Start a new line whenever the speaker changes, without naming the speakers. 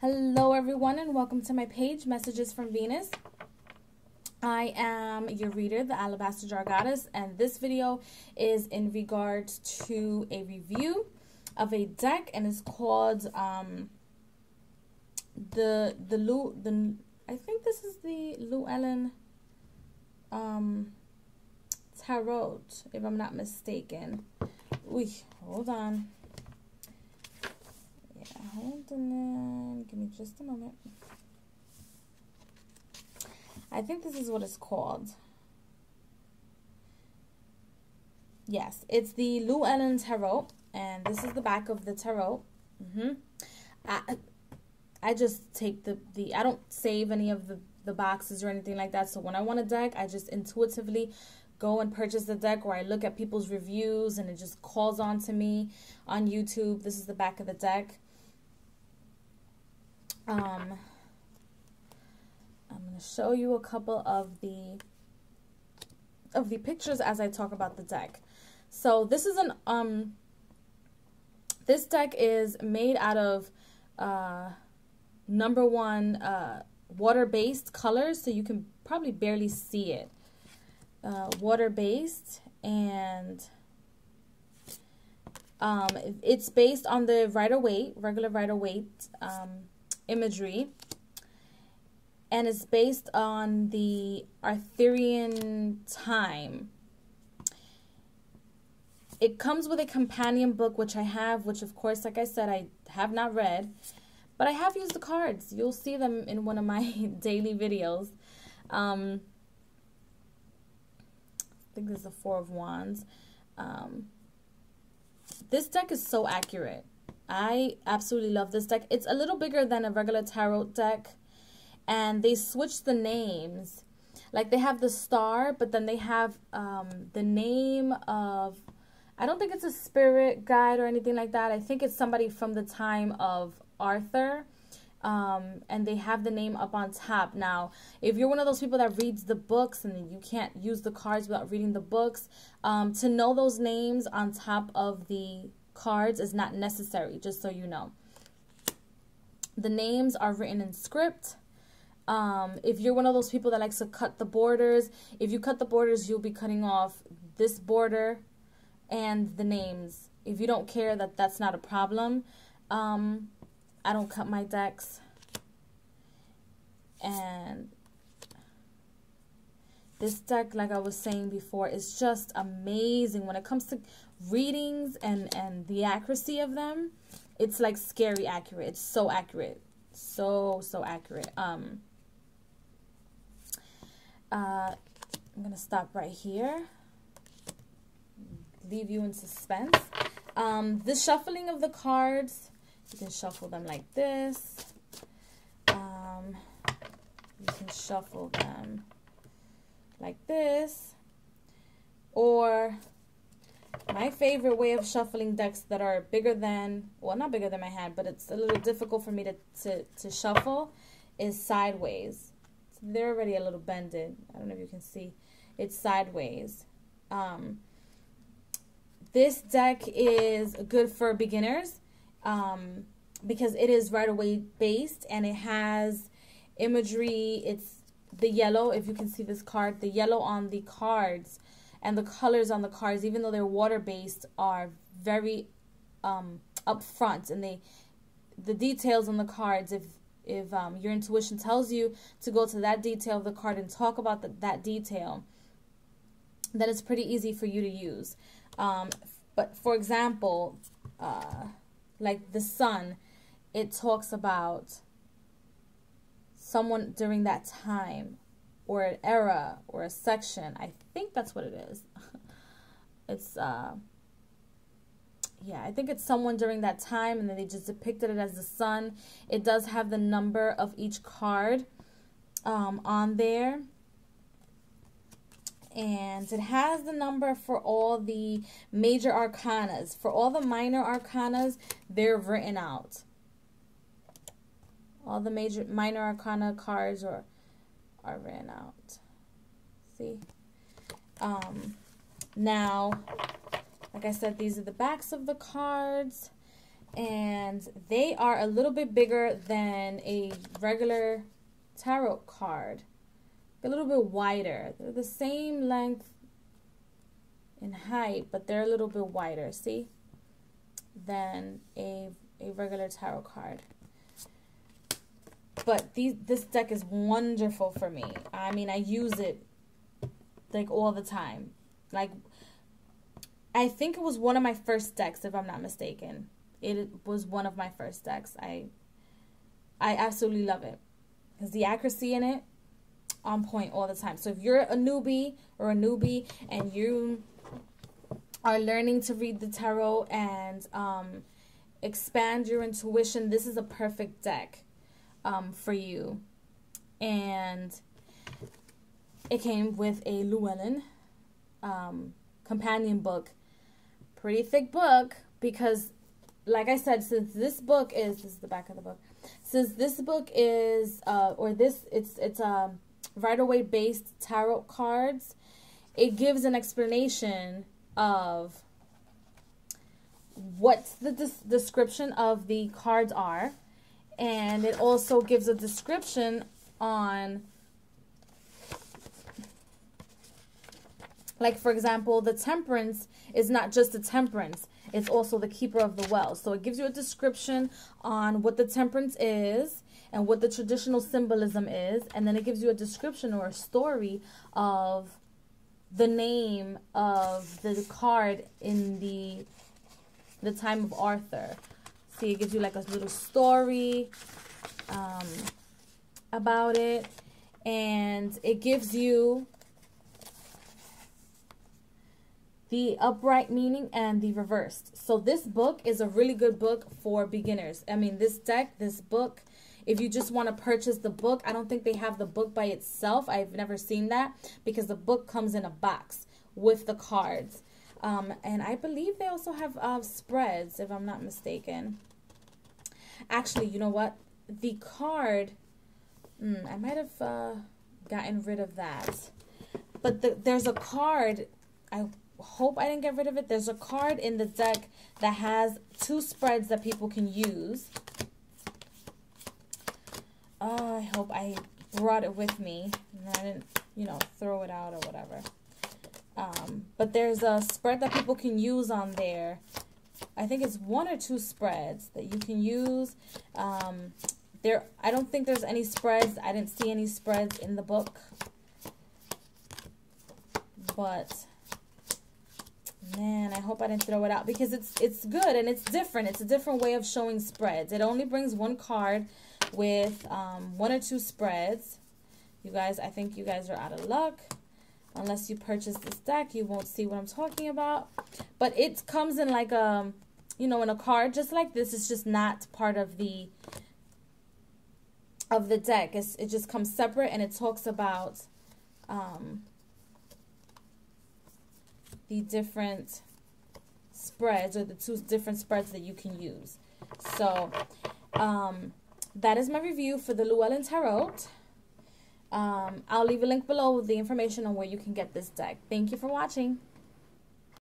Hello everyone and welcome to my page, Messages from Venus. I am your reader, the Alabaster Jar Goddess, and this video is in regards to a review of a deck, and it's called I think this is the Llewellyn Tarot, if I'm not mistaken. Hold on. Hold on, give me just a moment. I think this is what it's called. Yes, it's the Llewellyn Tarot, and this is the back of the tarot. I just take I don't save any of the boxes or anything like that. So when I want a deck, I just intuitively go and purchase the deck, or I look at people's reviews and it just calls on to me on YouTube. This is the back of the deck. I'm going to show you a couple of the pictures as I talk about the deck. So this is this deck is made out of number one water-based colors, so you can probably barely see it. Water-based, and it's based on the regular Rider-Waite imagery, and it's based on the Arthurian time. It comes with a companion book, which I have, which of course, like I said, I have not read, but I have used the cards. You'll see them in one of my daily videos. I think this is the Four of Wands. This deck is so accurate. I absolutely love this deck. It's a little bigger than a regular tarot deck, and they switched the names. Like, they have the star, but then they have the name of, I don't think it's a spirit guide or anything like that. I think it's somebody from the time of Arthur, and they have the name up on top. Now, if you're one of those people that reads the books and you can't use the cards without reading the books, to know those names on top of the cards is not necessary, just so you know. The names are written in script. If you're one of those people that likes to cut the borders, if you cut the borders, you'll be cutting off this border and the names. If you don't care, that's not a problem. I don't cut my decks. And this deck, like I was saying before, is just amazing when it comes to readings and the accuracy of them. It's like scary accurate. It's so accurate. So accurate. I'm going to stop right here. Leave you in suspense. The shuffling of the cards, you can shuffle them like this. You can shuffle them like this, or my favorite way of shuffling decks that are bigger than, well, not bigger than my hand, but it's a little difficult for me to shuffle, is sideways. So they're already a little bended. I don't know if you can see. It's sideways. This deck is good for beginners because it is Rider-Waite based, and it has imagery. It's the yellow, if you can see this card, the yellow on the cards and the colors on the cards, even though they're water-based, are very up front, and the details on the cards, if your intuition tells you to go to that detail of the card and talk about that detail, then it's pretty easy for you to use. But for example, like the sun, it talks about someone during that time, or an era, or a section. I think that's what it is. It's yeah, I think it's someone during that time, and then they just depicted it as the sun. It does have the number of each card on there, and it has the number for all the major arcanas. For all the minor arcanas, they're written out. All the minor arcana cards are written out. See? Now, like I said, these are the backs of the cards. And they are a little bit bigger than a regular tarot card. A little bit wider. They're the same length in height, but they're a little bit wider, see, than a regular tarot card. But this deck is wonderful for me. I mean, I use it like all the time. Like, I think it was one of my first decks, if I'm not mistaken. It was one of my first decks. I absolutely love it because the accuracy in it on point all the time. So if you're a newbie and you are learning to read the tarot and expand your intuition, this is a perfect deck for you. And it came with a Llewellyn companion book. Pretty thick book because, like I said, since this book is, this is the back of the book, since this book is, it's Rider-Waite based tarot cards, it gives an explanation of what the description of the cards are, and it also gives a description on, like, for example, the Temperance is not just the Temperance, it's also the Keeper of the Well. So it gives you a description on what the Temperance is and what the traditional symbolism is, and then it gives you a description or a story of the name of the card in the time of Arthur. See, it gives you like a little story about it, and it gives you the upright meaning and the reversed. So this book is a really good book for beginners. I mean, this deck, this book, if you just want to purchase the book, I don't think they have the book by itself. I've never seen that because the book comes in a box with the cards. And I believe they also have spreads, if I'm not mistaken. Actually, you know what? The card, I might have gotten rid of that. But there's a card, I hope I didn't get rid of it. There's a card in the deck that has 2 spreads that people can use. Oh, I hope I brought it with me and I didn't, you know, throw it out or whatever. But there's a spread that people can use on there. I think it's 1 or 2 spreads that you can use. I don't think there's any spreads. I didn't see any spreads in the book. But man, I hope I didn't throw it out because it's good and it's different. It's a different way of showing spreads. It only brings 1 card with 1 or 2 spreads. You guys, I think you guys are out of luck. Unless you purchase this deck, you won't see what I'm talking about. But it comes in like a, you know, in a card just like this. It's just not part of the deck. It just comes separate, and it talks about the different spreads, or the 2 different spreads that you can use. So that is my review for the Llewellyn Tarot. I'll leave a link below with the information on where you can get this deck. Thank you for watching.